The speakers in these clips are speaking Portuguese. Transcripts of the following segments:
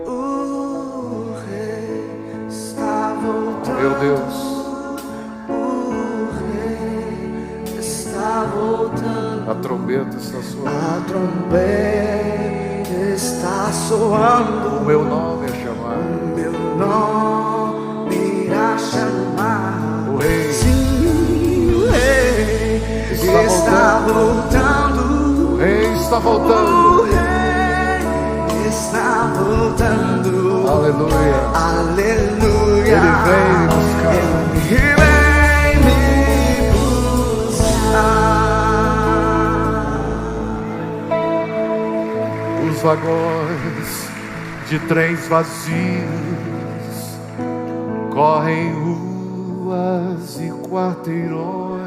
o rei está voltando. Meu Deus, O rei está voltando. a trombeta está soando. A trombeta está soando. O meu nome é chamado. Meu nome irá chamar. O rei Sim, o rei está voltando. O rei está voltando. O rei está voltando. Aleluia. Aleluia. Ele vem me buscar. Ele vem me buscar. Os vagões de trens vazios correm ruas e quarteirões,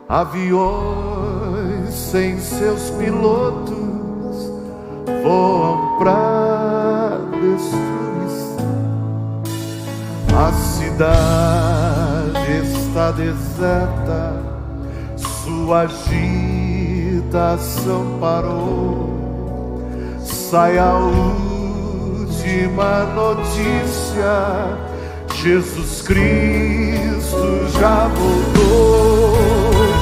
aviões sem seus pilotos voam pra destruição. A cidade está deserta, sua agitação parou. Sai a última notícia: Jesus Cristo já voltou.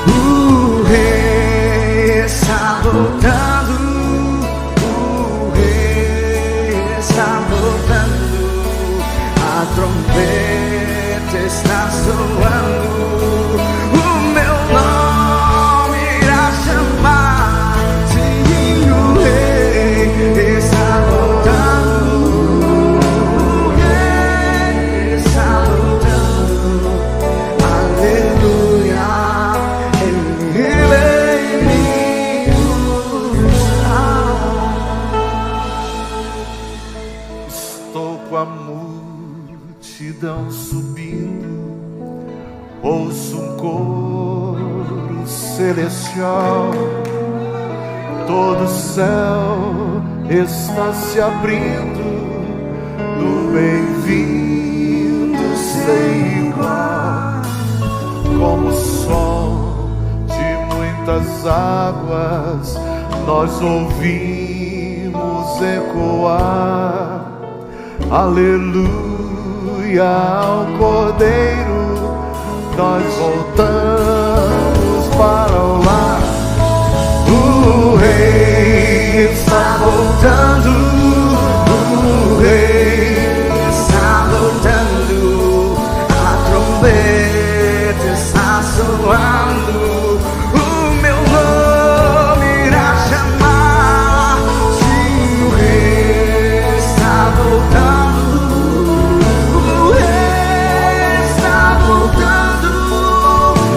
O rei está voltando. O rei está voltando. A trombeta está soando. O meu nome irá chamar. Sim, o rei está voltando. O rei está voltando. Aleluia. Ele vem me buscar. Estou com a multidão subindo, ouço um coro celestial. Todo o céu está se abrindo no bem-vindo sem igual. Como o som de muitas águas, nós ouvimos ecoar. Aleluia ao Cordeiro, nós voltamos para o lar. O rei está voltando. O rei está voltando. A trombeta está soando. O meu nome irá chamar. Sim, o rei está voltando. O rei está voltando.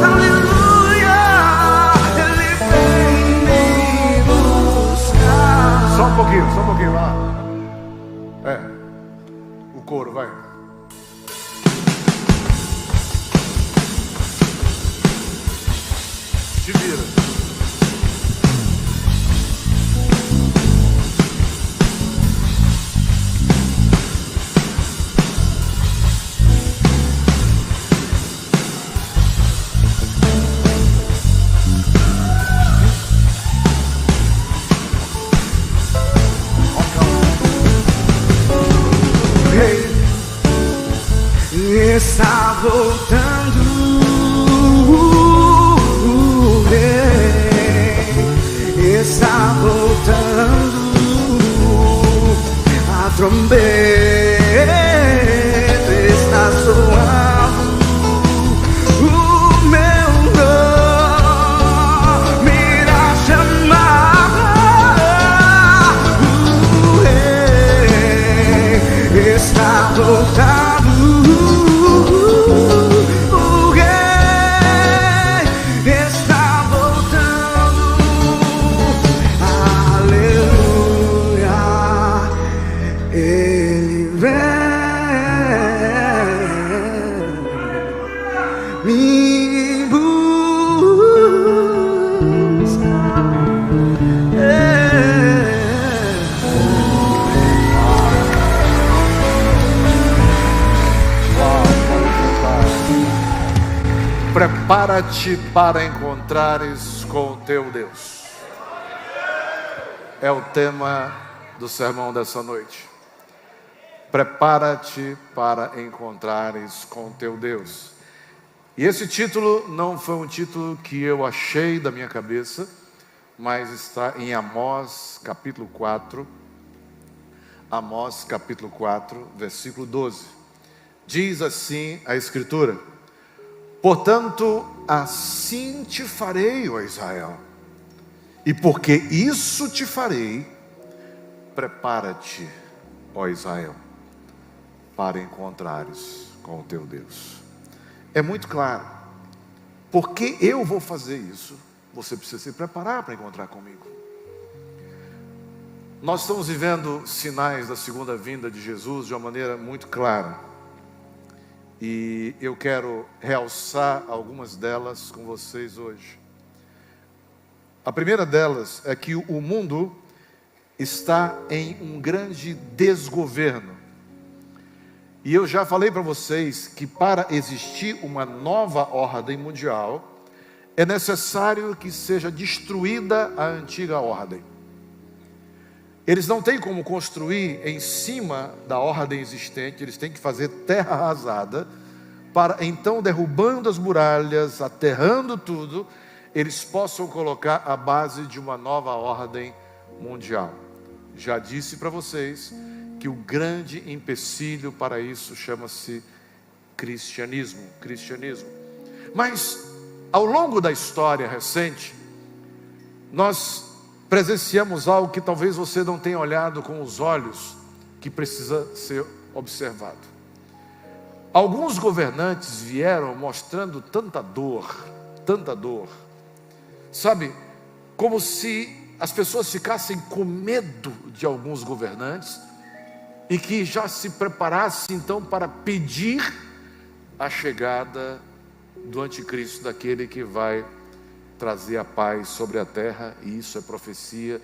Aleluia. Ele vem me buscar. Só um pouquinho lá. O coro, vai. Te vira. Está voltando. O rei está voltando. A trombeta está soando. O meu nome irá chamar. O rei está voltando. Me busca. Prepara-te para encontrares com o teu Deus. é o tema do sermão dessa noite. Prepara-te para encontrares com teu Deus. E esse título não foi um título que eu achei da minha cabeça, mas está em Amós capítulo 4. Amós capítulo 4, versículo 12. Diz assim a Escritura: portanto, assim te farei, ó Israel, e porque isso te farei, prepara-te, ó Israel, para encontrares com o teu Deus. É muito claro, porque eu vou fazer isso, você precisa se preparar para encontrar comigo. Nós estamos vivendo sinais da segunda vinda de Jesus de uma maneira muito clara, e eu quero realçar algumas delas com vocês hoje. A primeira delas é que o mundo está em um grande desgoverno. E eu já falei para vocês que para existir uma nova ordem mundial, é necessário que seja destruída a antiga ordem. Eles não têm como construir em cima da ordem existente, eles têm que fazer terra arrasada, para então, derrubando as muralhas, aterrando tudo, eles possam colocar a base de uma nova ordem mundial. Já disse para vocês que o grande empecilho para isso chama-se cristianismo. Mas, ao longo da história recente, nós presenciamos algo que talvez você não tenha olhado com os olhos, que precisa ser observado. Alguns governantes vieram mostrando tanta dor, sabe, como se as pessoas ficassem com medo de alguns governantes e que já se preparassem então para pedir a chegada do anticristo, daquele que vai trazer a paz sobre a terra. E isso é profecia.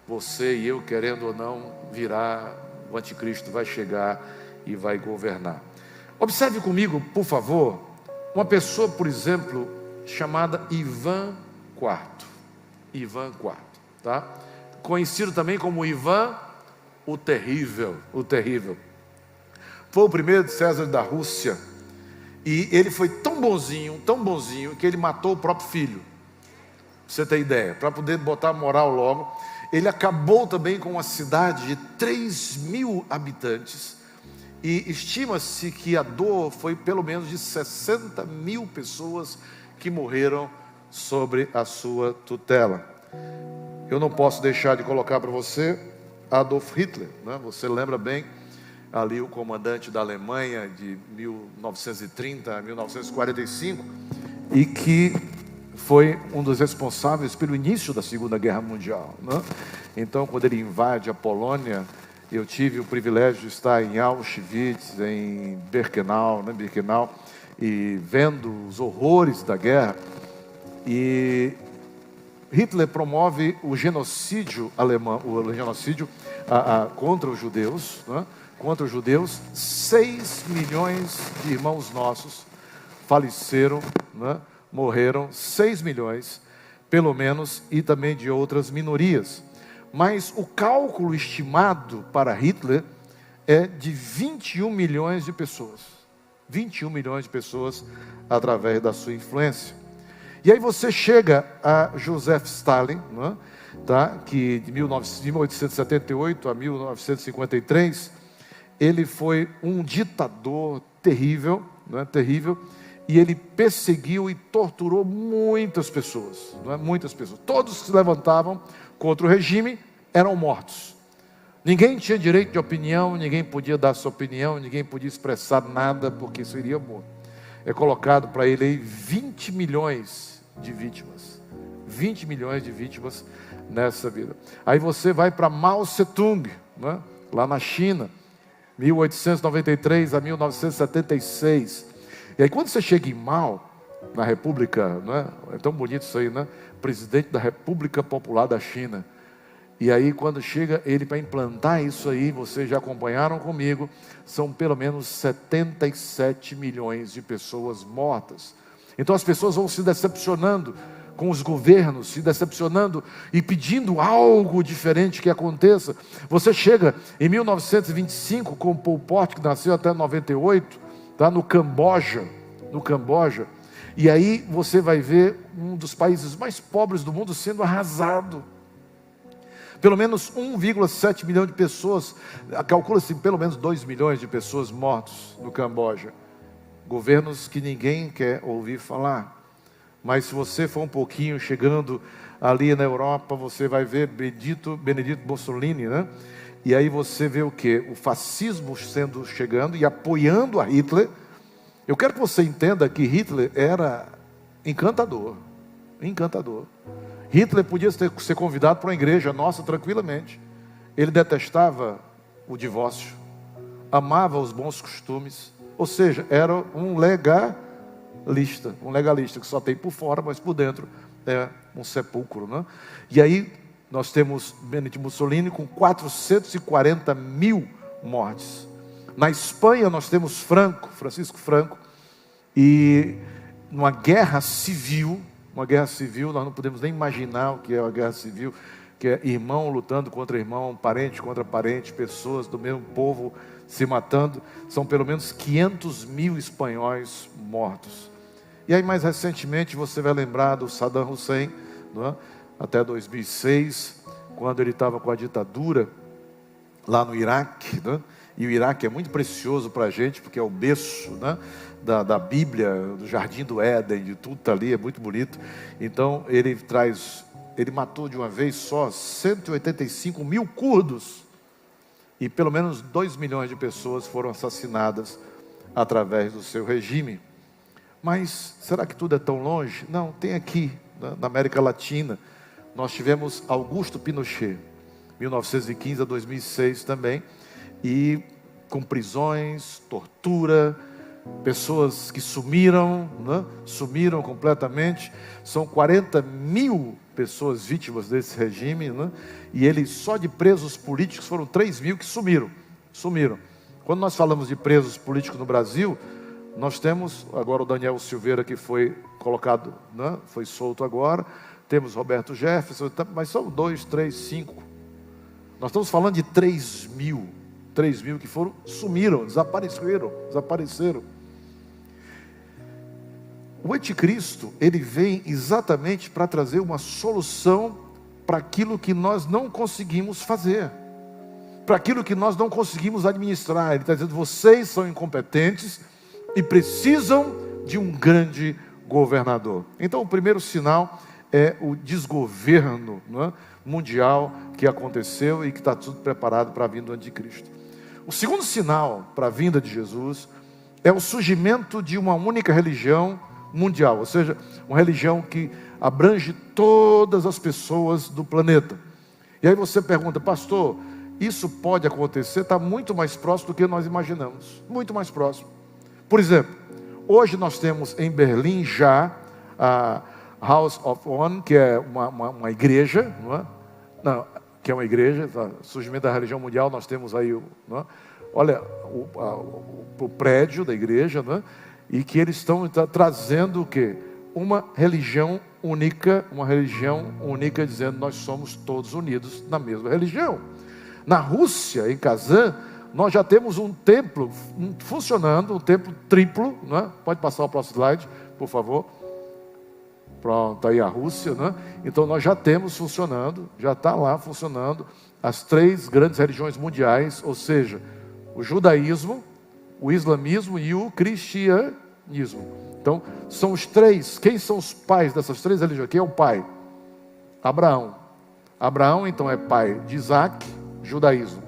Você e eu, querendo ou não, virá, o anticristo vai chegar e vai governar. Observe comigo, por favor, uma pessoa, por exemplo, chamada Ivan IV, tá? Conhecido também como Ivan o Terrível. Foi o primeiro César da Rússia, e ele foi tão bonzinho, que ele matou o próprio filho. Pra você ter ideia, para poder botar moral logo. Ele acabou também com uma cidade de 3.000 habitantes, e estima-se que a dor foi pelo menos de 60.000 pessoas que morreram sobre a sua tutela. Eu não posso deixar de colocar para você Adolf Hitler, né? Você lembra bem, ali o comandante da Alemanha de 1930 a 1945, e que foi um dos responsáveis pelo início da Segunda Guerra Mundial, né? Então, quando ele invade a Polônia, eu tive o privilégio de estar em Auschwitz, em Birkenau, e vendo os horrores da guerra. E Hitler promove o genocídio alemão, o genocídio contra os judeus, né? Contra os judeus. 6 milhões de irmãos nossos faleceram, né? Morreram 6 milhões, pelo menos, e também de outras minorias. Mas o cálculo estimado para Hitler é de 21 milhões de pessoas. 21 milhões de pessoas através da sua influência. E aí você chega a Joseph Stalin, né, tá, que de 1878 a 1953, ele foi um ditador terrível, né, e ele perseguiu e torturou muitas pessoas, né, muitas pessoas. Todos que se levantavam contra o regime eram mortos. Ninguém tinha direito de opinião, ninguém podia dar sua opinião, ninguém podia expressar nada, porque seria morto. É colocado para ele aí 20 milhões de vítimas. 20 milhões de vítimas nessa vida. Aí você vai para Mao Tse-tung, né? Lá na China, 1893 a 1976. E aí quando você chega em Mao, na República, né? É tão bonito isso aí, né? Presidente da República Popular da China. E aí quando chega ele para implantar isso aí, vocês já acompanharam comigo, são pelo menos 77 milhões de pessoas mortas. Então as pessoas vão se decepcionando com os governos, se decepcionando e pedindo algo diferente que aconteça. Você chega em 1925 com o Pol Pot, que nasceu até 98, tá? No Camboja, e aí você vai ver um dos países mais pobres do mundo sendo arrasado. Pelo menos 1,7 milhão de pessoas, calcula-se pelo menos 2 milhões de pessoas mortas no Camboja. Governos que ninguém quer ouvir falar. Mas se você for um pouquinho chegando ali na Europa, você vai ver Benedito Mussolini, né? E aí você vê o quê? O fascismo chegando e apoiando a Hitler. Eu quero que você entenda que Hitler era encantador. Hitler podia ser convidado para uma igreja nossa tranquilamente. Ele detestava o divórcio, amava os bons costumes, ou seja, era um legalista que só tem por fora, mas por dentro é um sepulcro, né? E aí nós temos Benedito Mussolini com 440 mil mortes. Na Espanha nós temos Francisco Franco, e numa guerra civil, nós não podemos nem imaginar o que é uma guerra civil, que é irmão lutando contra irmão, parente contra parente, pessoas do mesmo povo se matando. São pelo menos 500 mil espanhóis mortos. E aí mais recentemente você vai lembrar do Saddam Hussein, não é? Até 2006, quando ele estava com a ditadura lá no Iraque, né? E o Iraque é muito precioso para a gente, porque é o berço, né, da Bíblia, do Jardim do Éden, de tudo está ali, é muito bonito. Então ele matou de uma vez só 185 mil curdos, e pelo menos 2 milhões de pessoas foram assassinadas através do seu regime. Mas será que tudo é tão longe? Não, tem aqui, na América Latina, nós tivemos Augusto Pinochet, 1915 a 2006 também, e com prisões, tortura, pessoas que sumiram, né? Sumiram completamente. São 40 mil pessoas vítimas desse regime, né? E ele, só de presos políticos, foram 3 mil que sumiram. Quando nós falamos de presos políticos no Brasil, nós temos agora o Daniel Silveira, que foi colocado, né? Foi solto agora. Temos Roberto Jefferson, mas são 2, 3, 5. Nós estamos falando de 3 mil que sumiram, desapareceram. O anticristo, ele vem exatamente para trazer uma solução para aquilo que nós não conseguimos fazer, para aquilo que nós não conseguimos administrar. Ele está dizendo: vocês são incompetentes e precisam de um grande governador. Então o primeiro sinal é o desgoverno, não é, mundial que aconteceu e que está tudo preparado para a vinda do anticristo. O segundo sinal para a vinda de Jesus é o surgimento de uma única religião mundial, ou seja, uma religião que abrange todas as pessoas do planeta. E aí você pergunta: pastor, isso pode acontecer? Está muito mais próximo do que nós imaginamos, muito mais próximo. Por exemplo, hoje nós temos em Berlim já a House of One, que é uma igreja, não é? Não, que é uma igreja, tá? Surgimento da religião mundial, nós temos aí, não é? Olha o prédio da igreja, não é? E que eles estão trazendo o quê? Uma religião única, dizendo: nós somos todos unidos na mesma religião. Na Rússia, em Kazan, nós já temos um templo funcionando, um templo triplo, não é? Pode passar o próximo slide, por favor. Pronto, aí a Rússia, né? Então nós já temos funcionando, já está lá funcionando as 3 grandes religiões mundiais, ou seja, o judaísmo, o islamismo e o cristianismo. Então são os 3. Quem são os pais dessas 3 religiões? Quem é o pai? Abraão. Abraão então é pai de Isaac, judaísmo.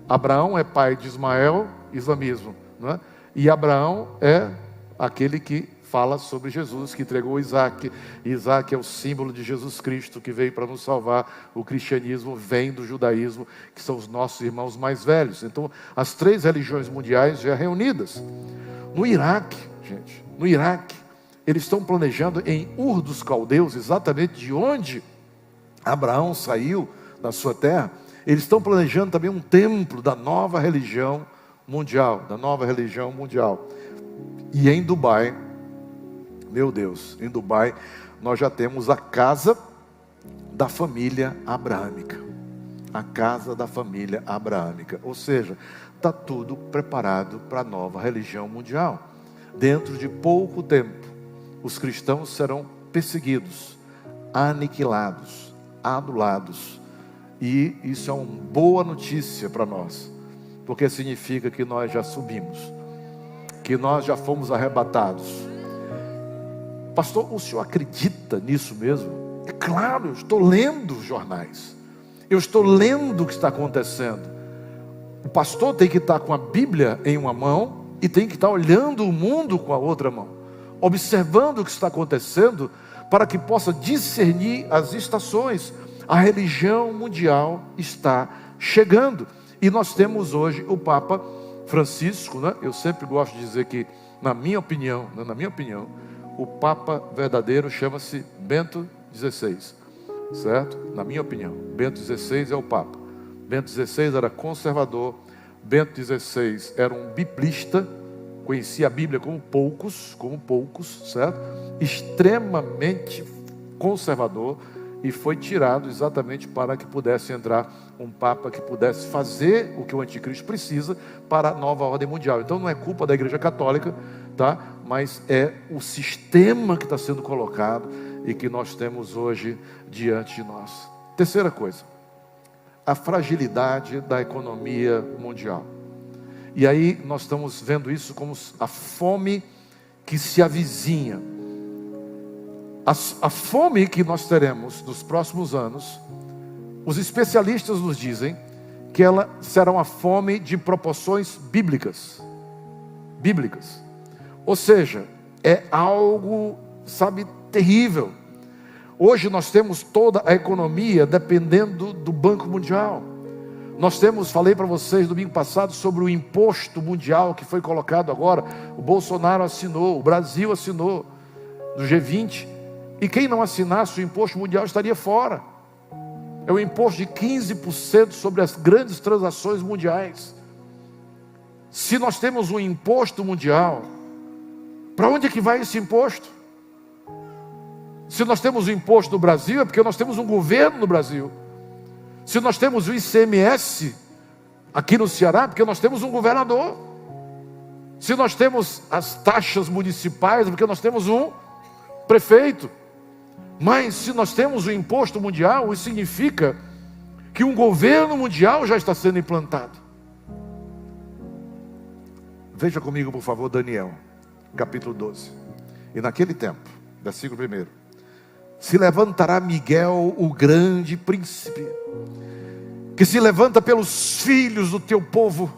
Abraão é pai de Ismael, islamismo, né? E Abraão é aquele que fala sobre Jesus, que entregou Isaac. Isaac é o símbolo de Jesus Cristo, que veio para nos salvar. O cristianismo vem do judaísmo, que são os nossos irmãos mais velhos. Então, as 3 religiões mundiais já reunidas. No Iraque, gente, eles estão planejando em Ur dos Caldeus, exatamente de onde Abraão saiu da sua terra. Eles estão planejando também um templo da nova religião mundial, E em Dubai, meu Deus, em Dubai nós já temos a casa da família abraâmica. A casa da família abraâmica. Ou seja, está tudo preparado para a nova religião mundial. Dentro de pouco tempo, os cristãos serão perseguidos, aniquilados, anulados. E isso é uma boa notícia para nós, porque significa que nós já subimos, que nós já fomos arrebatados. Pastor, o senhor acredita nisso mesmo? É claro, eu estou lendo os jornais, eu estou lendo o que está acontecendo. O pastor tem que estar com a Bíblia em uma mão e tem que estar olhando o mundo com a outra mão, observando o que está acontecendo, para que possa discernir as estações. A religião mundial está chegando. E nós temos hoje o Papa Francisco, né? Eu sempre gosto de dizer que, na minha opinião, o Papa verdadeiro chama-se Bento XVI, certo? Na minha opinião, Bento XVI é o Papa. Bento XVI era conservador, Bento XVI era um biblista, conhecia a Bíblia como poucos, certo? Extremamente conservador, e foi tirado exatamente para que pudesse entrar um Papa que pudesse fazer o que o anticristo precisa para a nova ordem mundial. Então não é culpa da Igreja Católica, tá? Mas é o sistema que está sendo colocado e que nós temos hoje diante de nós. Terceira coisa, a fragilidade da economia mundial. E aí nós estamos vendo isso como a fome que se avizinha. A fome que nós teremos nos próximos anos, os especialistas nos dizem que ela será uma fome de proporções bíblicas. Ou seja, é algo, terrível. Hoje nós temos toda a economia dependendo do Banco Mundial. Nós temos, falei para vocês domingo passado sobre o imposto mundial que foi colocado agora. O Bolsonaro assinou, o Brasil assinou, do G20. E quem não assinasse o imposto mundial estaria fora. É o imposto de 15% sobre as grandes transações mundiais. Se nós temos um imposto mundial, para onde é que vai esse imposto? Se nós temos o imposto no Brasil, é porque nós temos um governo no Brasil. Se nós temos o ICMS aqui no Ceará, é porque nós temos um governador. Se nós temos as taxas municipais, é porque nós temos um prefeito. Mas se nós temos o imposto mundial, isso significa que um governo mundial já está sendo implantado. Veja comigo, por favor, Daniel, capítulo 12. E naquele tempo, versículo 1: se levantará Miguel, o grande príncipe, que se levanta pelos filhos do teu povo.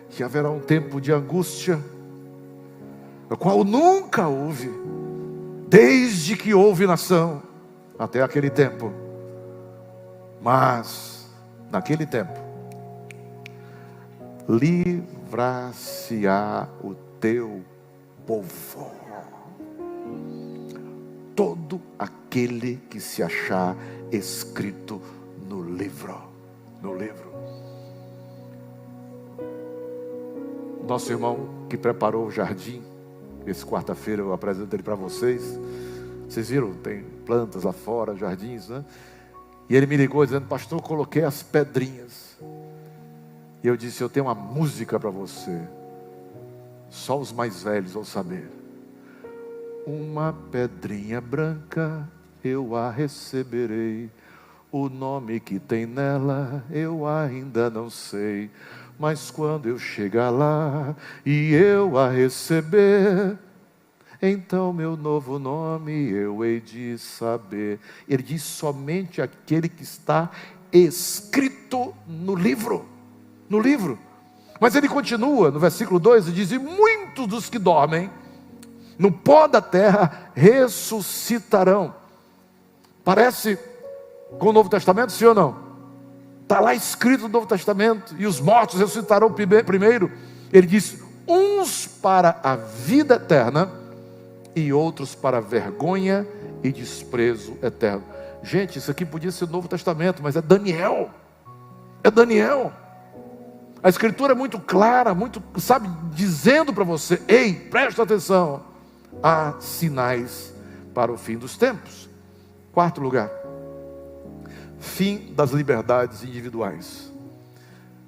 Que haverá um tempo de angústia, o qual nunca houve, desde que houve nação, até aquele tempo. Mas, naquele tempo, livrar-se-á o teu povo, todo aquele que se achar escrito no livro. Nosso irmão que preparou o jardim, esse quarta-feira eu apresento ele para vocês. Vocês viram, tem plantas lá fora, jardins, né? E ele me ligou dizendo: pastor, eu coloquei as pedrinhas. E eu disse: eu tenho uma música para você. Só os mais velhos vão saber. Uma pedrinha branca eu a receberei. O nome que tem nela eu ainda não sei. Mas quando eu chegar lá e eu a receber, então meu novo nome eu hei de saber. Ele diz: somente aquele que está escrito no livro. Mas ele continua no versículo 2 e diz: e muitos dos que dormem no pó da terra ressuscitarão. Parece com o Novo Testamento, sim ou não? Está lá escrito no Novo Testamento: e os mortos ressuscitarão primeiro. Ele diz: uns para a vida eterna e outros para a vergonha e desprezo eterno. Gente, isso aqui podia ser o Novo Testamento, mas é Daniel. A Escritura é muito clara, dizendo para você: ei, presta atenção, há sinais para o fim dos tempos. Quarto lugar, fim das liberdades individuais.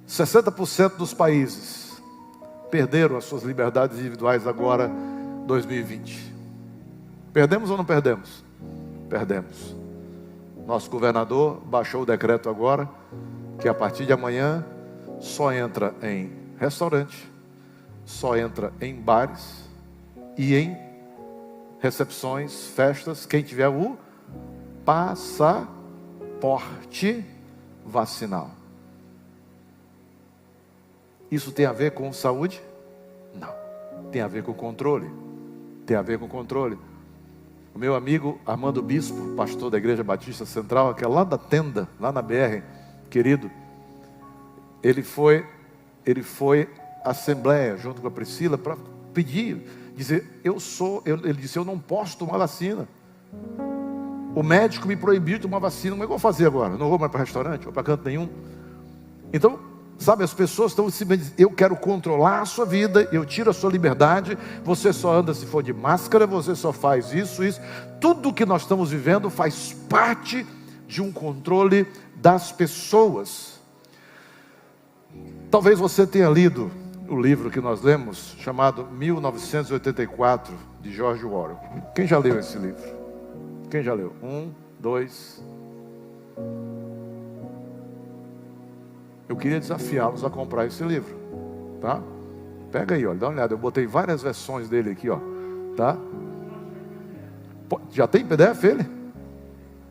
60% dos países perderam as suas liberdades individuais agora, 2020. Perdemos ou não perdemos? Perdemos. Nosso governador baixou o decreto agora, que a partir de amanhã só entra em restaurante, só entra em bares e em recepções, festas, quem tiver o passaporte vacinal. Isso tem a ver com saúde? Não. Tem a ver com controle. Tem a ver com controle. O meu amigo Armando Bispo, pastor da Igreja Batista Central, que é lá da Tenda, lá na BR, querido, ele foi à Assembleia, junto com a Priscila, para pedir, dizer, ele disse, eu não posso tomar vacina. O médico me proibiu de tomar vacina, como é que eu vou fazer agora? Não vou mais para restaurante, ou para canto nenhum. Então, sabe, as pessoas estão se dizendo, eu quero controlar a sua vida, eu tiro a sua liberdade, você só anda se for de máscara, você só faz isso. Tudo que nós estamos vivendo faz parte de um controle das pessoas. Talvez você tenha lido o livro que nós lemos, chamado 1984, de George Orwell. Quem já leu esse livro? Quem já leu? 1, 2... Eu queria desafiá-los a comprar esse livro, tá? Pega aí, olha, dá uma olhada. Eu botei várias versões dele aqui, ó, tá? Já tem PDF ele?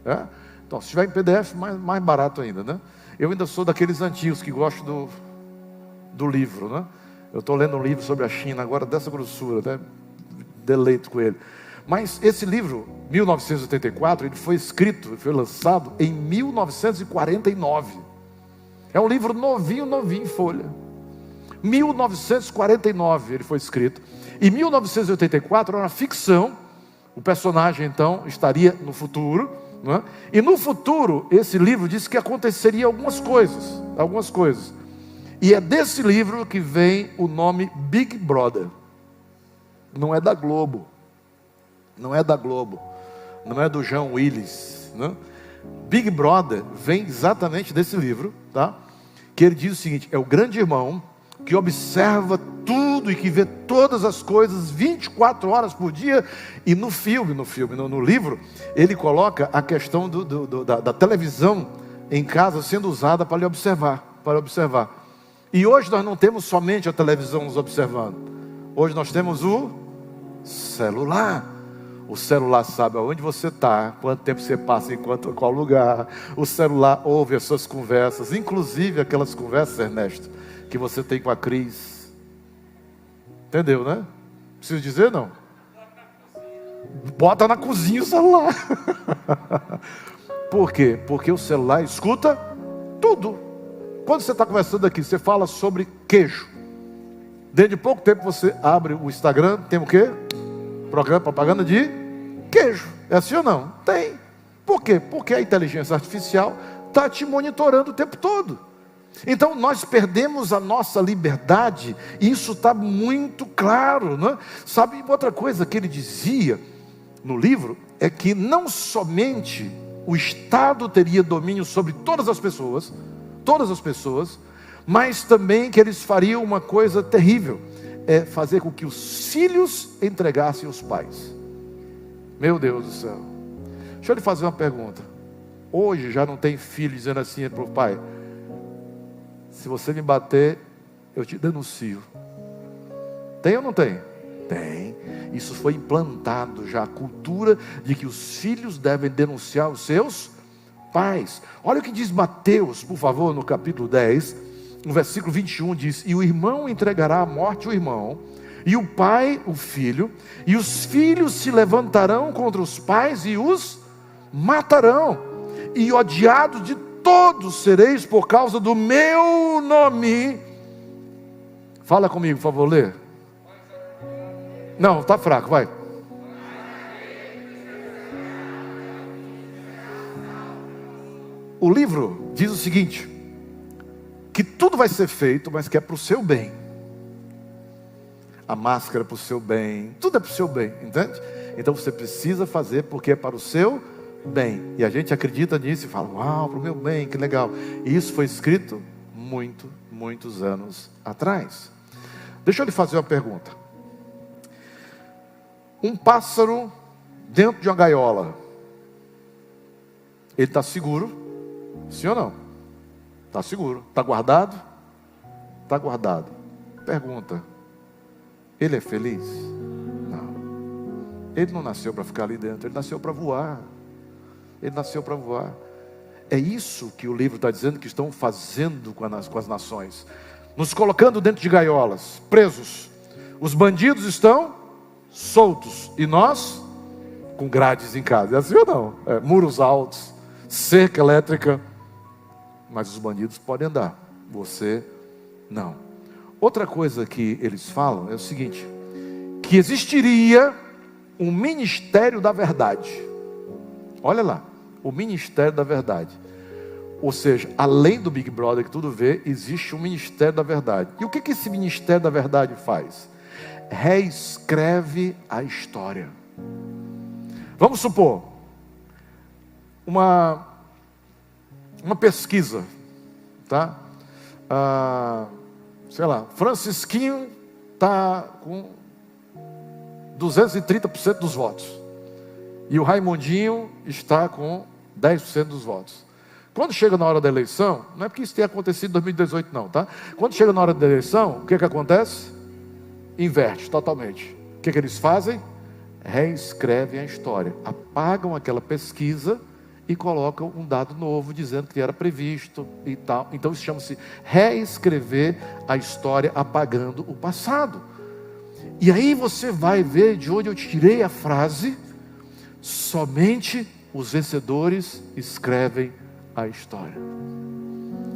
É? Então, se tiver em PDF, mais barato ainda, né? Eu ainda sou daqueles antigos que gostam do livro, né? Eu estou lendo um livro sobre a China agora, dessa grossura, né? Deleito com ele. Mas esse livro, 1984, ele foi escrito, foi lançado em 1949. É um livro novinho em folha. 1949 ele foi escrito. Em 1984 era uma ficção. O personagem então estaria no futuro, não é? E no futuro esse livro diz que aconteceria algumas coisas. E é desse livro que vem o nome Big Brother. Não é da Globo. Não é da Globo. Não é do João Willis, não é? Big Brother vem exatamente desse livro, tá? Que ele diz o seguinte: é o grande irmão que observa tudo e que vê todas as coisas 24 horas por dia. E no livro, ele coloca a questão da televisão em casa sendo usada para lhe observar. E hoje nós não temos somente a televisão nos observando. Hoje nós temos o celular. O celular sabe aonde você está, quanto tempo você passa em qual lugar. O celular ouve as suas conversas, inclusive aquelas conversas, Ernesto, que você tem com a Cris. Entendeu, né? Preciso dizer, não? Bota na cozinha o celular. Por quê? Porque o celular escuta tudo. Quando você está conversando aqui, você fala sobre queijo. Dentro de pouco tempo você abre o Instagram, tem o quê? Propaganda de queijo. É assim ou não? Tem. Por quê? Porque a inteligência artificial está te monitorando o tempo todo. Então nós perdemos a nossa liberdade. E isso está muito claro, né? Sabe, outra coisa que ele dizia no livro é que não somente o Estado teria domínio sobre todas as pessoas, mas também que eles fariam uma coisa terrível: é fazer com que os filhos entregassem os pais. Meu Deus do céu. Deixa eu lhe fazer uma pergunta. Hoje já não tem filho dizendo assim para o pai: se você me bater, eu te denuncio. Tem ou não tem? Tem. Isso foi implantado já, a cultura de que os filhos devem denunciar os seus pais. Olha o que diz Mateus, por favor, no capítulo 10, no versículo 21, diz: e o irmão entregará à morte o irmão, e o pai o filho, e os filhos se levantarão contra os pais e os matarão, e odiados de todos sereis por causa do meu nome. Fala comigo, por favor, lê. Não, está fraco, vai. O livro diz o seguinte: que tudo vai ser feito, mas que é para o seu bem. a máscara é para o seu bem, tudo é para o seu bem, entende? Então você precisa fazer porque é para o seu bem. E a gente acredita nisso e fala, uau, para o meu bem, que legal. E isso foi escrito muitos anos atrás. Deixa eu lhe fazer uma pergunta. Um pássaro dentro de uma gaiola, ele está seguro? Sim ou não? Está seguro. Está guardado? Está guardado. Pergunta, ele é feliz? Não. Ele não nasceu para ficar ali dentro, ele nasceu para voar. Ele nasceu para voar. É isso que o livro está dizendo que estão fazendo com as nações. Nos colocando dentro de gaiolas, presos. Os bandidos estão soltos. E nós, com grades em casa. É assim ou não? Muros altos, cerca elétrica. Mas os bandidos podem andar. Você não. Outra coisa que eles falam é o seguinte. Que existiria um ministério da verdade. Olha lá. O ministério da verdade. Ou seja, além do Big Brother que tudo vê, existe um ministério da verdade. E o que esse ministério da verdade faz? Reescreve a história. Vamos supor uma pesquisa, tá? Sei lá, Francisquinho está com 230% dos votos. E o Raimundinho está com 10% dos votos. Quando chega na hora da eleição, não é porque isso tenha acontecido em 2018 não, tá? Quando chega na hora da eleição, o que acontece? Inverte totalmente. O que eles fazem? Reescrevem a história. Apagam aquela pesquisa e colocam um dado novo, dizendo que era previsto e tal. Então isso chama-se reescrever a história, apagando o passado. E aí você vai ver de onde eu tirei a frase: somente os vencedores escrevem a história.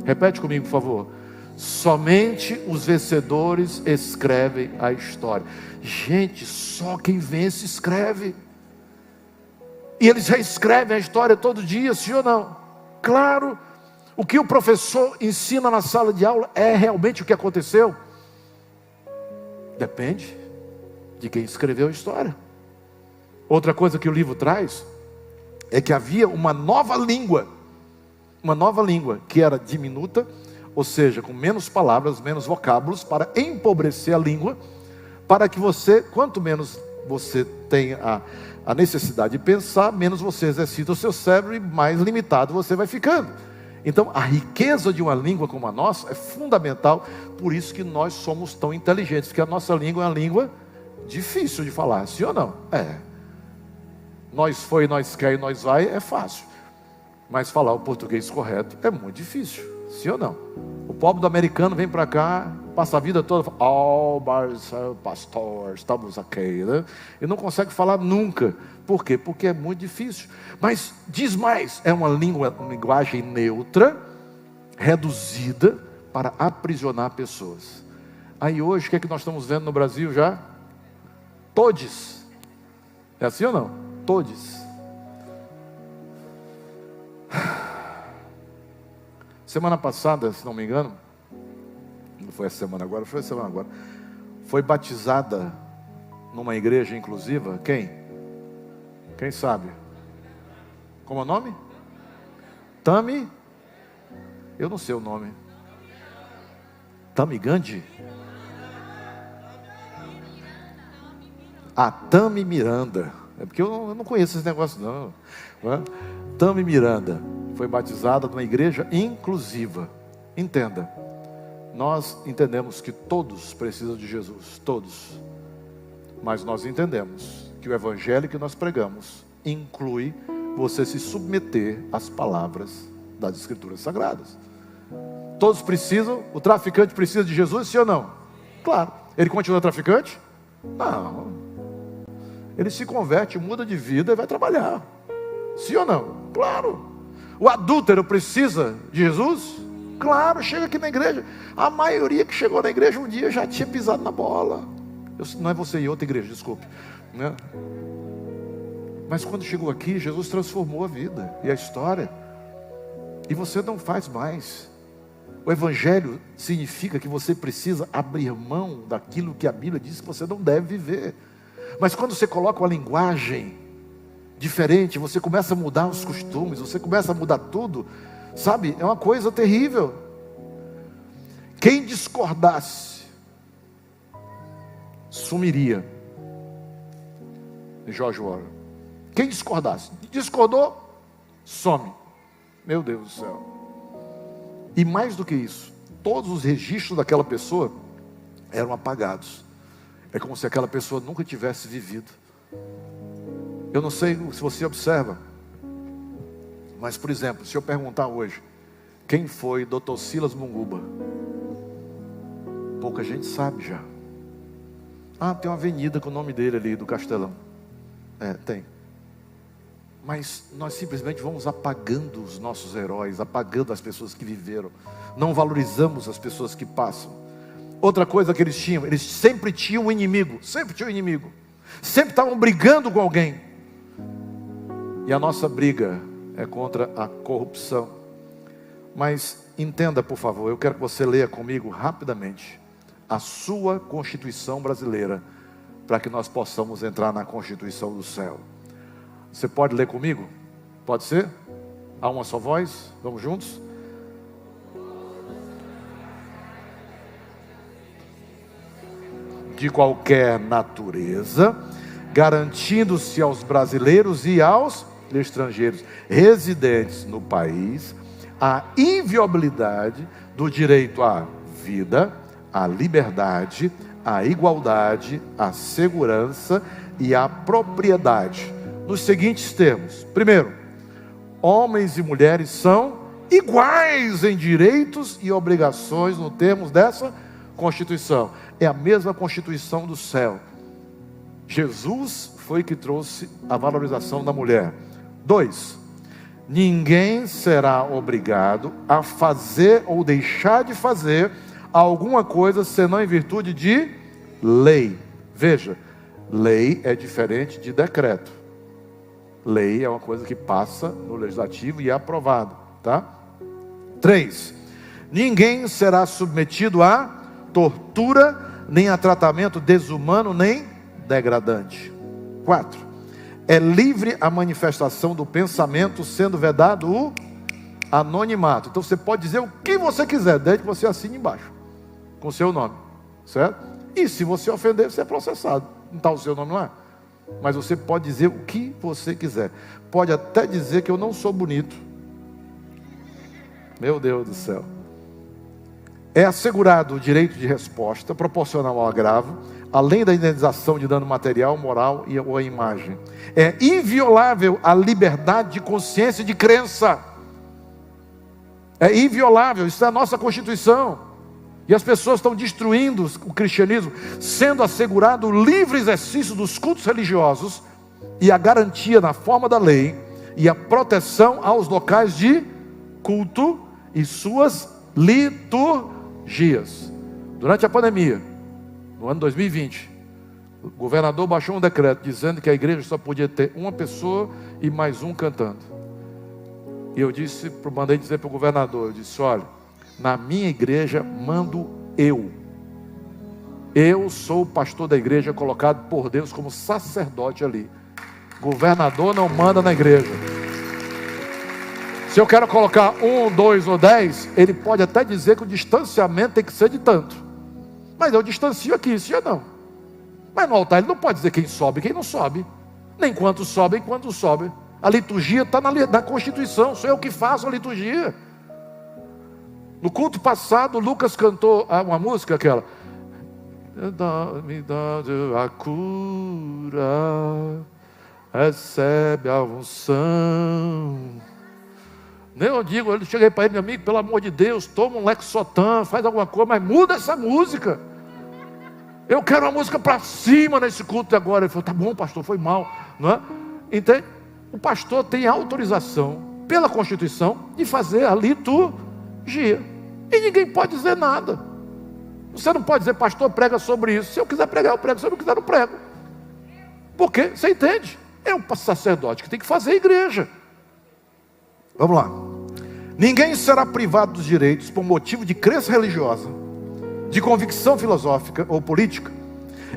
Repete comigo, por favor. Somente os vencedores escrevem a história. Gente, só quem vence escreve. E eles reescrevem a história todo dia, sim ou não? Claro. O que o professor ensina na sala de aula é realmente o que aconteceu? Depende de quem escreveu a história. Outra coisa que o livro traz é que havia uma nova língua que era diminuta, ou seja, com menos palavras, menos vocábulos, para empobrecer a língua, para que você, quanto menos você tem a necessidade de pensar, menos você exercita o seu cérebro e mais limitado você vai ficando. Então a riqueza de uma língua como a nossa é fundamental. Por isso que nós somos tão inteligentes, porque a nossa língua é uma língua difícil de falar, sim ou não? Nós foi, nós quer e nós vai é fácil, mas falar o português correto é muito difícil, sim ou não? O pobre do americano vem para cá, passa a vida toda, pastor, estamos aqui, né? E não consegue falar nunca. Por quê? Porque é muito difícil. Mas diz mais, é uma linguagem neutra, reduzida, para aprisionar pessoas. Aí hoje, o que é que nós estamos vendo no Brasil já? Todes. É assim ou não? Todes. Semana passada, se não me engano, não foi essa semana agora, foi a semana agora, foi batizada numa igreja inclusiva, quem? Quem sabe? Como é o nome? Tami? Eu não sei o nome. Tami Gandhi? Tami Miranda. É porque eu não conheço esse negócio não. Tami Miranda foi batizada numa igreja inclusiva. Entenda, nós entendemos que todos precisam de Jesus, todos. Mas nós entendemos que o evangelho que nós pregamos inclui você se submeter às palavras das Escrituras Sagradas. Todos precisam, o traficante precisa de Jesus, sim ou não? Claro. Ele continua traficante? Não. Ele se converte, muda de vida e vai trabalhar. Sim ou não? Claro. O adúltero precisa de Jesus? Claro, chega aqui na igreja. A maioria que chegou na igreja um dia já tinha pisado na bola. Não é você e outra igreja, desculpe, né? Mas quando chegou aqui, Jesus transformou a vida e a história. E você não faz mais. O Evangelho significa que você precisa abrir mão daquilo que a Bíblia diz que você não deve viver. Mas quando você coloca uma linguagem diferente, você começa a mudar os costumes, você começa a mudar tudo, sabe? É uma coisa terrível. Quem discordasse, sumiria. George Orwell. Quem discordasse, discordou, some. Meu Deus do céu. E mais do que isso, todos os registros daquela pessoa eram apagados. É como se aquela pessoa nunca tivesse vivido. Eu não sei se você observa, mas, por exemplo, se eu perguntar hoje, quem foi Dr. Silas Munguba? Pouca gente sabe já. Ah, tem uma avenida com o nome dele ali, do Castelão. Tem. Mas nós simplesmente vamos apagando os nossos heróis, apagando as pessoas que viveram. Não valorizamos as pessoas que passam. Outra coisa que eles sempre tinham um inimigo. Sempre tinham um inimigo. Sempre estavam brigando com alguém. E a nossa briga é contra a corrupção. Mas entenda, por favor, eu quero que você leia comigo rapidamente a sua Constituição brasileira, para que nós possamos entrar na Constituição do céu. Você pode ler comigo? Pode ser? A uma só voz? Vamos juntos? De qualquer natureza, garantindo-se aos brasileiros e aos estrangeiros residentes no país a inviolabilidade do direito à vida, à liberdade, à igualdade, à segurança e à propriedade. Nos seguintes termos: primeiro, homens e mulheres são iguais em direitos e obrigações no termos dessa Constituição. É a mesma Constituição do céu. Jesus foi que trouxe a valorização da mulher. 2, ninguém será obrigado a fazer ou deixar de fazer alguma coisa senão em virtude de lei. Veja, lei é diferente de decreto. Lei é uma coisa que passa no legislativo e é aprovado, tá? 3, ninguém será submetido a tortura, nem a tratamento desumano, nem degradante. 4, é livre a manifestação do pensamento, sendo vedado o anonimato. Então você pode dizer o que você quiser, desde que você assine embaixo, com o seu nome, certo? E se você ofender, você é processado. Não está o seu nome lá? Mas você pode dizer o que você quiser. Pode até dizer que eu não sou bonito. Meu Deus do céu. É assegurado o direito de resposta proporcional ao agravo, além da indenização de dano material, moral ou à imagem. É inviolável a liberdade de consciência e de crença. É inviolável, isso é a nossa Constituição. E as pessoas estão destruindo o cristianismo, sendo assegurado o livre exercício dos cultos religiosos e a garantia na forma da lei e a proteção aos locais de culto e suas liturgias. Durante a pandemia, no ano 2020, o governador baixou um decreto dizendo que a igreja só podia ter uma pessoa e mais um cantando. E eu mandei dizer para o governador, eu disse: olha, na minha igreja mando eu. Eu sou o pastor da igreja, colocado por Deus como sacerdote ali. Governador não manda na igreja. Se eu quero colocar 1, 2 ou 10, ele pode até dizer que o distanciamento tem que ser de tanto. Mas eu distancio aqui, isso já não. Mas no altar ele não pode dizer quem sobe e quem não sobe. Nem quantos sobem, quantos sobem. A liturgia está na Constituição, sou eu que faço a liturgia. No culto passado, Lucas cantou uma música, aquela: me dá a cura, recebe a unção. Nem eu digo, eu cheguei para ele: meu amigo, pelo amor de Deus, toma um Lexotan, faz alguma coisa, mas muda essa música. Eu quero uma música para cima nesse culto agora. Ele falou: tá bom, pastor, foi mal, não é? Então, o pastor tem autorização pela Constituição de fazer a liturgia. E ninguém pode dizer nada. Você não pode dizer: pastor, prega sobre isso. Se eu quiser pregar, eu prego. Se eu não quiser, eu não prego. Por quê? Você entende? É um sacerdote que tem que fazer a igreja. Vamos lá. Ninguém será privado dos direitos por motivo de crença religiosa, de convicção filosófica ou política.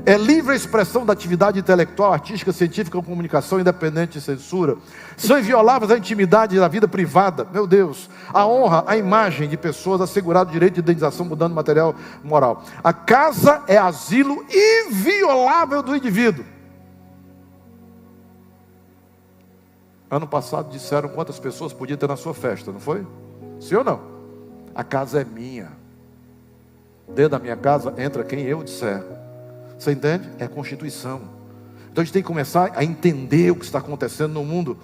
É livre a expressão da atividade intelectual, artística, científica ou comunicação, independente de censura. São invioláveis a intimidade da vida privada, meu Deus, a honra, a imagem de pessoas, assegurado o direito de indenização mudando material moral. A casa é asilo inviolável do indivíduo. Ano passado disseram quantas pessoas podiam ter na sua festa, não foi? Sim ou não? A casa é minha. Dentro da minha casa entra quem eu disser. Você entende? É a Constituição. Então a gente tem que começar a entender o que está acontecendo no mundo.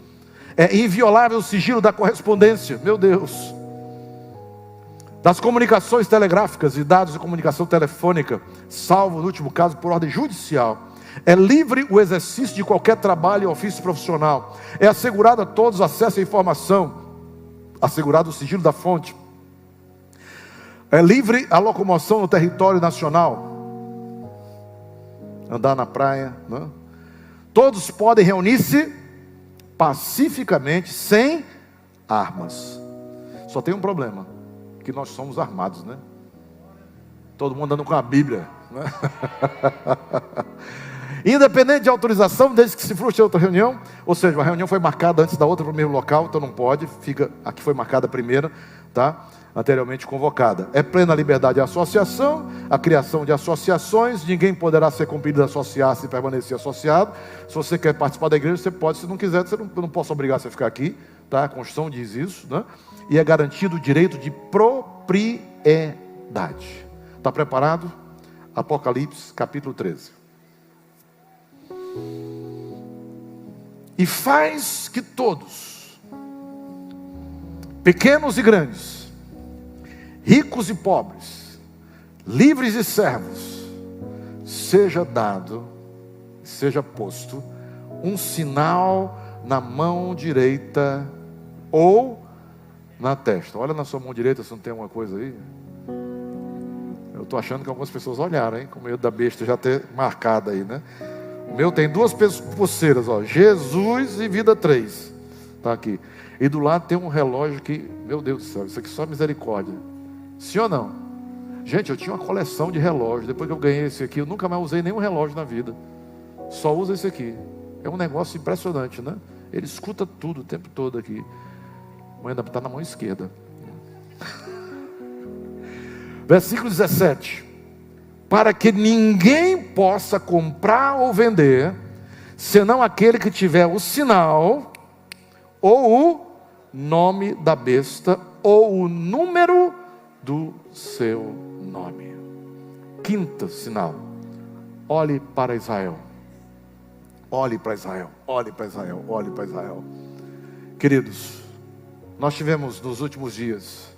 É inviolável o sigilo da correspondência, meu Deus, das comunicações telegráficas e dados de comunicação telefônica, salvo no último caso por ordem judicial. É livre o exercício de qualquer trabalho ou ofício profissional. É assegurado a todos acesso à informação, assegurado o sigilo da fonte. É livre a locomoção no território nacional, andar na praia, né? Todos podem reunir-se pacificamente, sem armas. Só tem um problema, que nós somos armados, né? Todo mundo andando com a Bíblia, né? Independente de autorização, desde que se frustre outra reunião. Ou seja, a reunião foi marcada antes da outra para o mesmo local, então não pode, fica, aqui foi marcada a primeira, tá? Anteriormente convocada. É plena liberdade de associação, a criação de associações. Ninguém poderá ser compelido a associar-se e permanecer associado. Se você quer participar da igreja, você pode. Se não quiser, eu não posso obrigar você a ficar aqui, tá? A Constituição diz isso, né? E é garantido o direito de propriedade. Está preparado? Apocalipse capítulo 13. E faz que todos, pequenos e grandes, ricos e pobres, livres e servos, seja dado, seja posto um sinal na mão direita ou na testa. Olha na sua mão direita se não tem alguma coisa aí. Eu estou achando que algumas pessoas olharam, hein, com medo da besta já ter marcado aí, né? O meu tem duas pulseiras, ó, Jesus e Vida 3. Está aqui. E do lado tem um relógio que, meu Deus do céu, isso aqui só misericórdia. Sim ou não? Gente, eu tinha uma coleção de relógios. Depois que eu ganhei esse aqui, eu nunca mais usei nenhum relógio na vida. Só uso esse aqui. É um negócio impressionante, né? Ele escuta tudo o tempo todo aqui. Mas ainda está na mão esquerda. Versículo 17. Para que ninguém possa comprar ou vender, senão aquele que tiver o sinal, ou o nome da besta, ou o número do seu nome. Quinto sinal. Olhe para Israel. Olhe para Israel. Olhe para Israel. Olhe para Israel. Queridos, nós tivemos nos últimos dias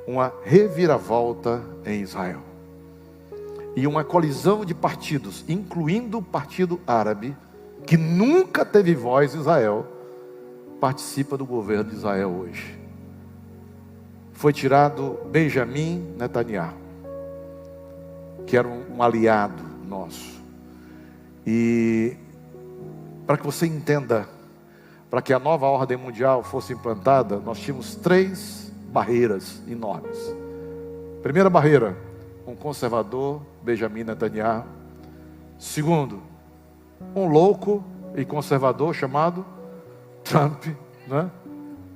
uma reviravolta em Israel. E uma colisão de partidos, incluindo o Partido Árabe, que nunca teve voz em Israel, participa do governo de Israel hoje. Foi tirado Benjamin Netanyahu, que era um aliado nosso. E para que você entenda, para que a nova ordem mundial fosse implantada, nós tínhamos 3 barreiras enormes. Primeira barreira, um conservador, Benjamin Netanyahu. Segundo, um louco e conservador chamado Trump, né?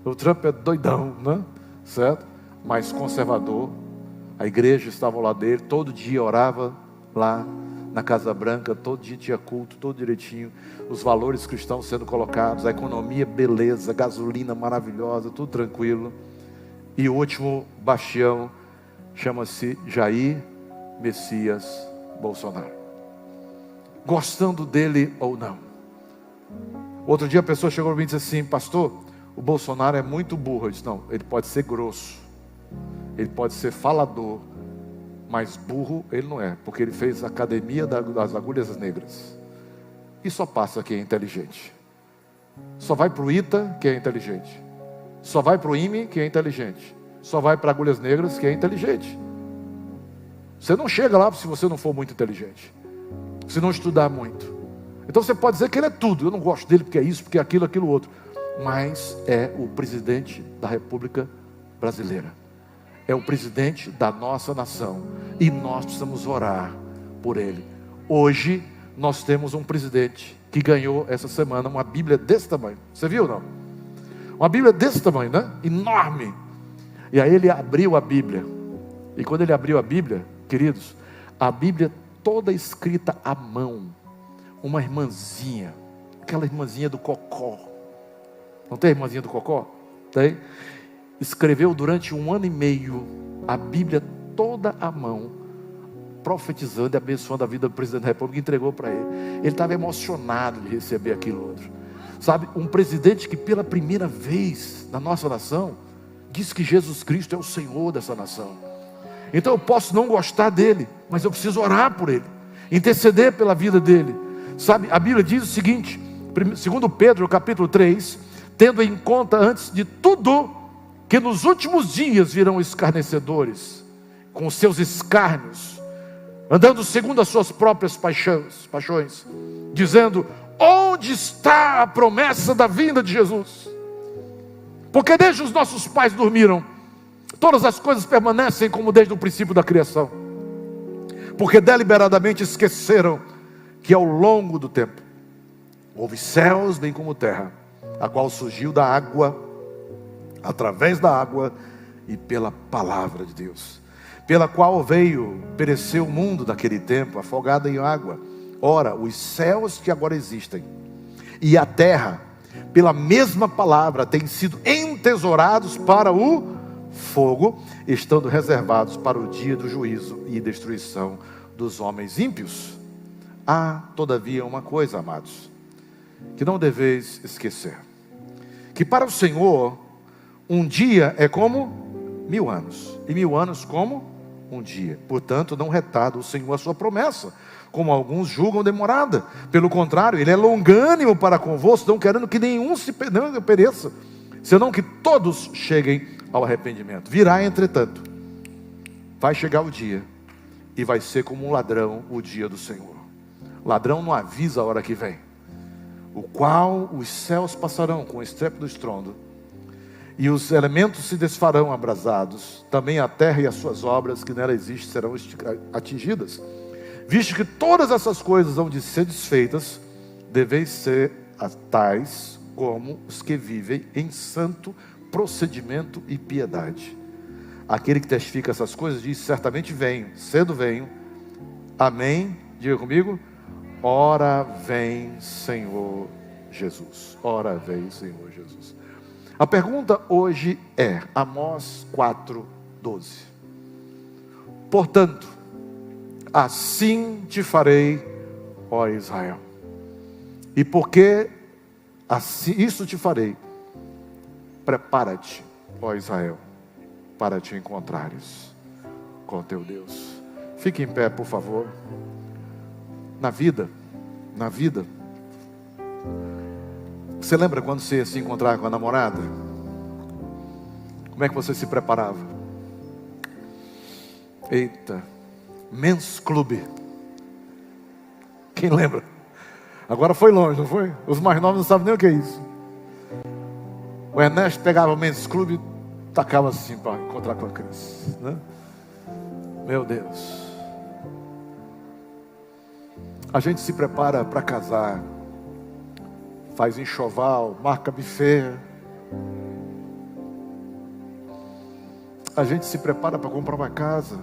O Trump é doidão, né? Certo? Mas conservador. A igreja estava ao lado dele, todo dia orava lá na Casa Branca, todo dia tinha culto, todo direitinho, os valores cristãos sendo colocados, a economia, beleza, gasolina maravilhosa, tudo tranquilo. E o último bastião chama-se Jair Messias Bolsonaro. Gostando dele ou não. Outro dia a pessoa chegou para mim e disse assim: pastor, o Bolsonaro é muito burro. Eu disse: não, ele pode ser grosso, ele pode ser falador, mas burro ele não é, porque ele fez a academia das agulhas negras. E só passa quem é inteligente. Só vai para o ITA quem é inteligente. Só vai para o IME quem é inteligente. Só vai para agulhas negras quem é inteligente. Você não chega lá se você não for muito inteligente, se não estudar muito. Então você pode dizer que ele é tudo. Eu não gosto dele porque é isso, porque é aquilo, aquilo outro. Mas é o presidente da República brasileira. É o presidente da nossa nação. E nós precisamos orar por ele. Hoje nós temos um presidente que ganhou essa semana uma Bíblia desse tamanho. Você viu, não? Uma Bíblia desse tamanho, né? Enorme. E aí ele abriu a Bíblia. E quando ele abriu a Bíblia, queridos, a Bíblia toda escrita à mão. Uma irmãzinha, aquela irmãzinha do Cocó. Não tem a irmãzinha do Cocó? Tem. Escreveu durante 1 ano e meio a Bíblia toda à mão, profetizando e abençoando a vida do presidente da República, e entregou para ele. Ele estava emocionado de receber aquilo outro. Sabe, um presidente que pela primeira vez na nossa nação diz que Jesus Cristo é o Senhor dessa nação. Então eu posso não gostar dele, mas eu preciso orar por ele, interceder pela vida dele. Sabe, a Bíblia diz o seguinte, segundo Pedro capítulo 3, tendo em conta antes de tudo que nos últimos dias virão escarnecedores, com os seus escárnios, andando segundo as suas próprias paixões, dizendo: onde está a promessa da vinda de Jesus? Porque desde os nossos pais dormiram, todas as coisas permanecem como desde o princípio da criação. Porque deliberadamente esqueceram que ao longo do tempo houve céus bem como terra, a qual surgiu da água, através da água e pela palavra de Deus, pela qual veio perecer o mundo daquele tempo, afogado em água. Ora, os céus que agora existem e a terra, pela mesma palavra, têm sido entesourados para o fogo, estando reservados para o dia do juízo e destruição dos homens ímpios. Há, todavia, uma coisa, amados, que não deveis esquecer: que para o Senhor um dia é como 1000 anos, e 1000 anos como um dia. Portanto, não retarda o Senhor a sua promessa, como alguns julgam demorada. Pelo contrário, Ele é longânimo para convosco, não querendo que nenhum não pereça, senão que todos cheguem ao arrependimento. Virá, entretanto, vai chegar o dia, e vai ser como um ladrão o dia do Senhor. Ladrão não avisa a hora que vem, o qual os céus passarão com o estrépito do estrondo, e os elementos se desfarão abrasados, também a terra e as suas obras que nela existem serão atingidas. Visto que todas essas coisas hão de ser desfeitas, deveis ser tais como os que vivem em santo procedimento e piedade. Aquele que testifica essas coisas diz: certamente venho, cedo venho. Amém? Diga comigo: ora vem Senhor Jesus. Ora vem Senhor Jesus. A pergunta hoje é Amós 4:12. Portanto, assim te farei, ó Israel. E porque assim isso te farei, prepara-te, ó Israel, para te encontrares com teu Deus. Fique em pé, por favor. Na vida, você lembra quando você ia se encontrar com a namorada? Como é que você se preparava? Eita, Men's Club. Quem lembra? Agora foi longe, não foi? Os mais novos não sabem nem o que é isso. O Ernesto pegava o Men's Club e tacava assim para encontrar com a criança, né? Meu Deus. A gente se prepara para casar, faz enxoval, marca buffet. A gente se prepara para comprar uma casa,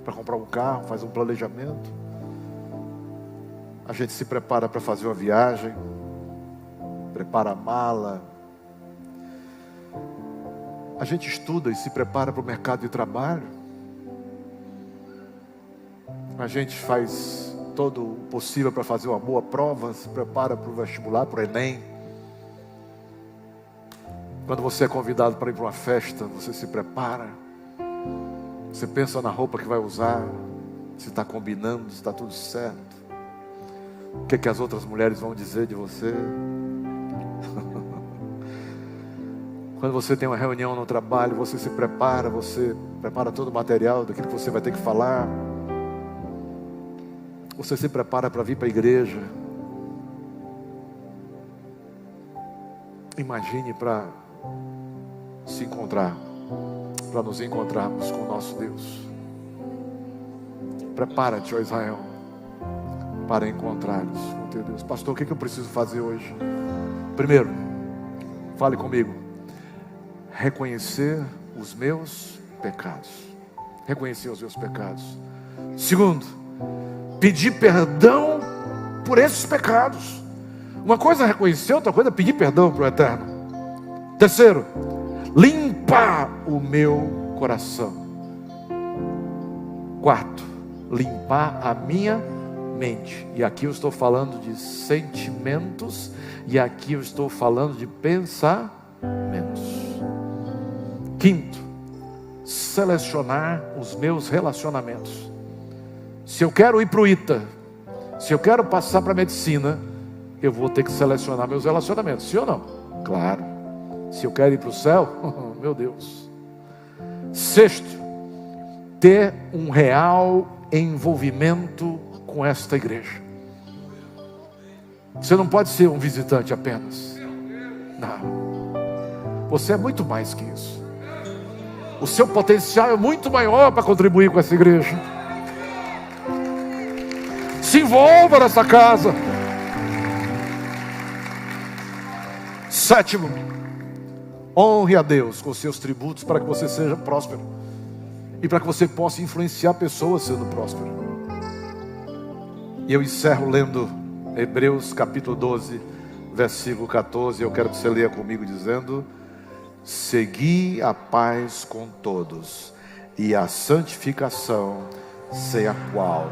para comprar um carro, faz um planejamento. A gente se prepara para fazer uma viagem, prepara a mala. A gente estuda e se prepara para o mercado de trabalho. A gente faz todo o possível para fazer uma boa prova, se prepara para o vestibular, para o Enem. Quando você é convidado para ir para uma festa, você se prepara. Você pensa na roupa que vai usar, se está combinando, se está tudo certo. O que as outras mulheres vão dizer de você? Quando você tem uma reunião no trabalho, você se prepara, você prepara todo o material daquilo que você vai ter que falar. Você se prepara para vir para a igreja. Imagine para se encontrar, para nos encontrarmos com o nosso Deus. Prepara-te, ó Israel, para encontrares com o teu Deus. Pastor, o que eu preciso fazer hoje? Primeiro, fale comigo. Reconhecer os meus pecados. Reconhecer os meus pecados. Segundo, pedir perdão por esses pecados. Uma coisa é reconhecer, outra coisa é pedir perdão para o Eterno. Terceiro, limpar o meu coração. Quarto, limpar a minha mente. E aqui eu estou falando de sentimentos, e aqui eu estou falando de pensamentos. Quinto, selecionar os meus relacionamentos. Se eu quero ir para o ITA, se eu quero passar para a medicina, eu vou ter que selecionar meus relacionamentos, sim ou não? Claro. Se eu quero ir para o céu, meu Deus. Sexto, ter um real envolvimento com esta igreja. Você não pode ser um visitante apenas. Não. Você é muito mais que isso. O seu potencial é muito maior para contribuir com essa igreja. Se envolva nessa casa. Sétimo, honre a Deus com seus tributos para que você seja próspero e para que você possa influenciar pessoas sendo próspero. E eu encerro lendo Hebreus capítulo 12, versículo 14. Eu quero que você leia comigo dizendo: segui a paz com todos e a santificação, sem a qual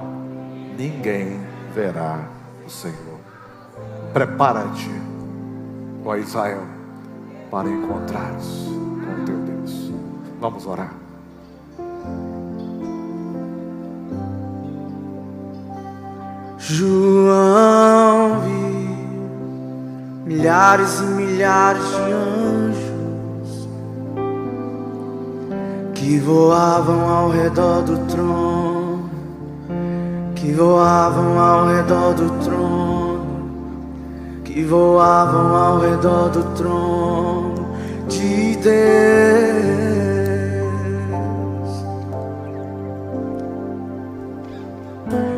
ninguém verá o Senhor. Prepara-te, ó Israel, para encontrares com o teu Deus. Vamos orar. João viu milhares e milhares de anjos que voavam ao redor do trono, que voavam ao redor do trono, que voavam ao redor do trono de Deus.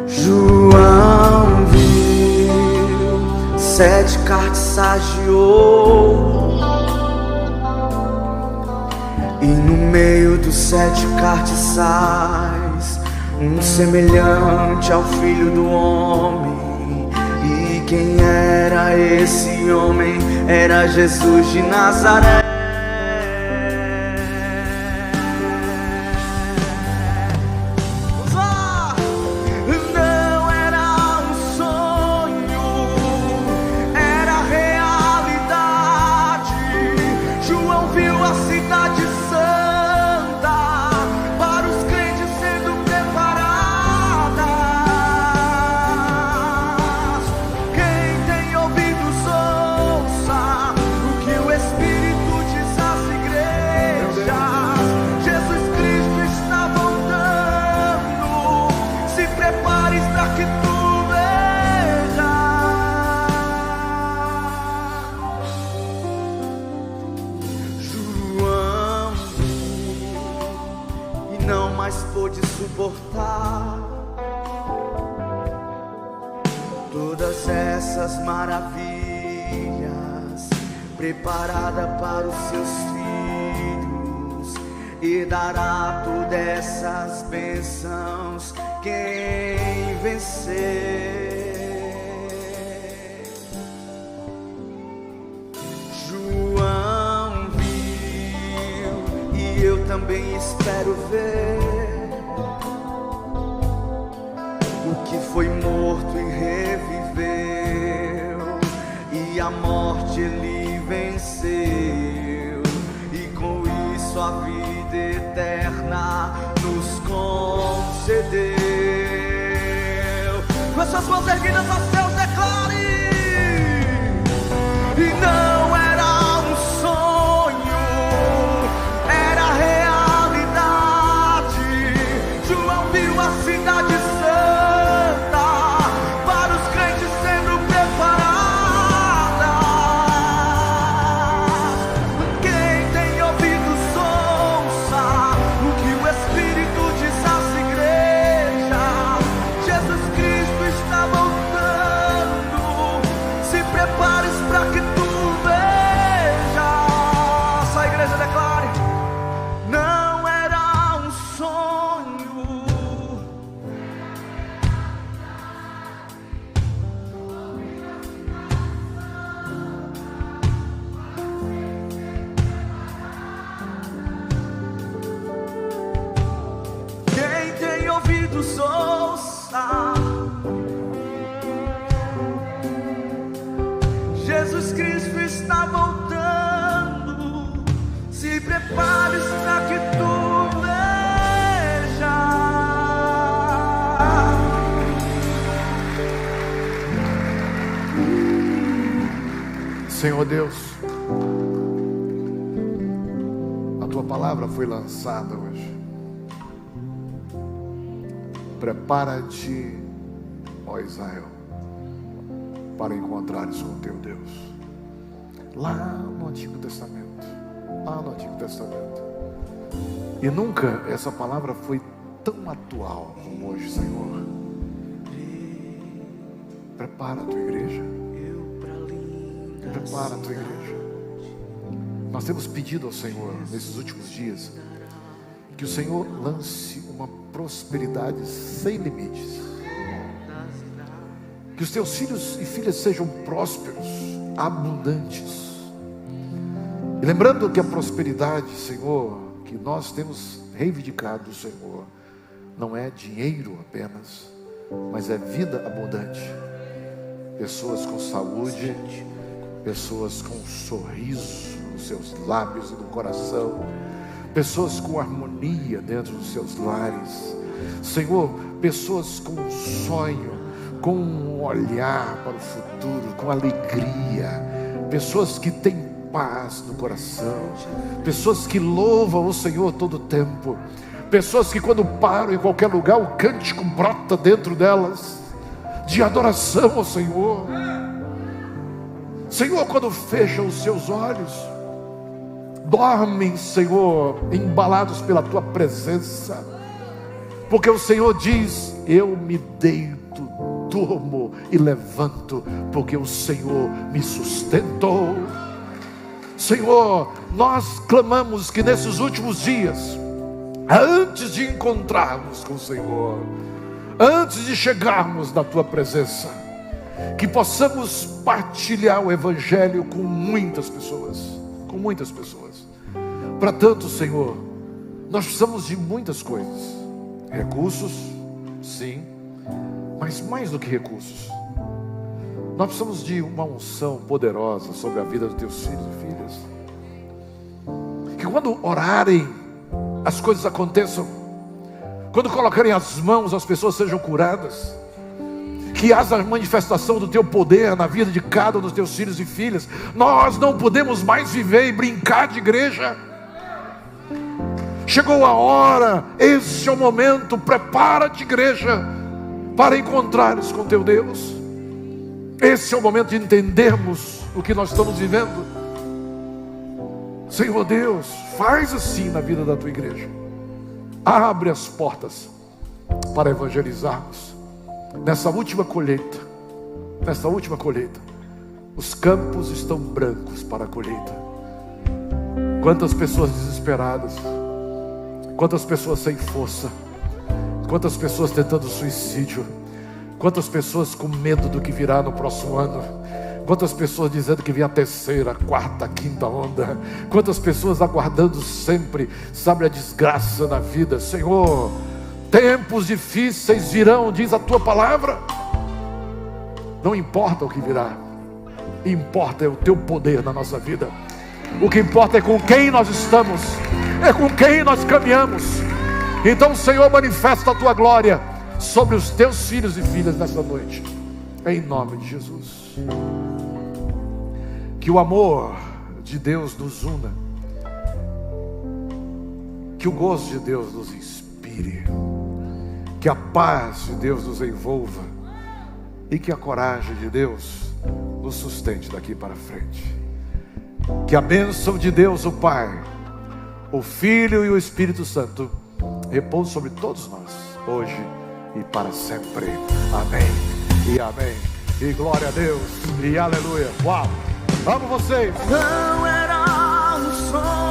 João viu 7 cartiçais de ouro, e no meio dos 7 cartiçais um semelhante ao Filho do Homem. E quem era esse homem? Era Jesus de Nazaré. Não era um sonho, era realidade. João viu a cidade santa para os crentes sendo preparadas. Quem tem ouvidos ouça o que o Espírito diz às igrejas. Jesus Cristo está voltando, se prepares para que tu vejas. João viu e não mais pôde suportar todas essas maravilhas preparada para os seus filhos, e dará todas essas bênçãos quem vencer. João viu e eu também espero ver o que foi morto e reviveu, e a morte ele venceu, e com isso a vida eterna nos concedeu. Com as suas mãos erguidas aos céus, declare: e não era um sonho, era realidade. João viu a cidade santa para os crentes sendo preparadas. Quem tem ouvidos muitos ouçam. Jesus Cristo está voltando. Se prepares para que tu veja. Senhor Deus, a tua palavra foi lançada hoje. Prepara-te, ó Israel, para encontrares com teu Deus. Lá no Antigo Testamento, e nunca essa palavra foi tão atual como hoje, Senhor. Prepara a tua igreja. Prepara a tua igreja. Nós temos pedido ao Senhor nesses últimos dias que o Senhor lance uma prosperidade sem limites. Que os teus filhos e filhas sejam prósperos, abundantes. E lembrando que a prosperidade, Senhor, que nós temos reivindicado do Senhor, não é dinheiro apenas, mas é vida abundante. Pessoas com saúde, pessoas com um sorriso nos seus lábios e no coração, pessoas com harmonia dentro dos seus lares, Senhor, pessoas com um sonho, com um olhar para o futuro, com alegria, pessoas que têm paz no coração, pessoas que louvam o Senhor todo o tempo, pessoas que quando param em qualquer lugar o cântico brota dentro delas de adoração ao Senhor. Senhor, quando fecham os seus olhos, dormem, Senhor, embalados pela tua presença, porque o Senhor diz: eu me deito, durmo e levanto, porque o Senhor me sustentou. Senhor, nós clamamos que nesses últimos dias, antes de encontrarmos com o Senhor, antes de chegarmos na tua presença, que possamos partilhar o Evangelho com muitas pessoas. Para tanto, Senhor, nós precisamos de muitas coisas. Recursos, sim, mas mais do que recursos, nós precisamos de uma unção poderosa sobre a vida dos teus filhos e filhas. Que quando orarem, as coisas aconteçam. Quando colocarem as mãos, as pessoas sejam curadas. Que haja a manifestação do teu poder na vida de cada um dos teus filhos e filhas. Nós não podemos mais viver e brincar de igreja. Chegou a hora, esse é o momento. Prepara-te, igreja, para encontrares com teu Deus. Esse é o momento de entendermos o que nós estamos vivendo. Senhor Deus, faz assim na vida da tua igreja. Abre as portas para evangelizarmos. Nessa última colheita, os campos estão brancos para a colheita. Quantas pessoas desesperadas, quantas pessoas sem força, quantas pessoas tentando suicídio, quantas pessoas com medo do que virá no próximo ano, quantas pessoas dizendo que vem a terceira, quarta, quinta onda, quantas pessoas aguardando sempre, sabe, a desgraça na vida. Senhor, tempos difíceis virão, diz a tua palavra. Não importa o que virá, importa é o teu poder na nossa vida. O que importa é com quem nós estamos, é com quem nós caminhamos. Então, Senhor, manifesta a tua glória sobre os teus filhos e filhas nesta noite, em nome de Jesus. Que o amor de Deus nos una, que o gozo de Deus nos inspire, que a paz de Deus nos envolva e que a coragem de Deus nos sustente daqui para frente. Que a bênção de Deus, o Pai, o Filho e o Espírito Santo repouse sobre todos nós, hoje e para sempre. Amém e amém. E glória a Deus e aleluia. Uau, amo vocês. Não era um sonho.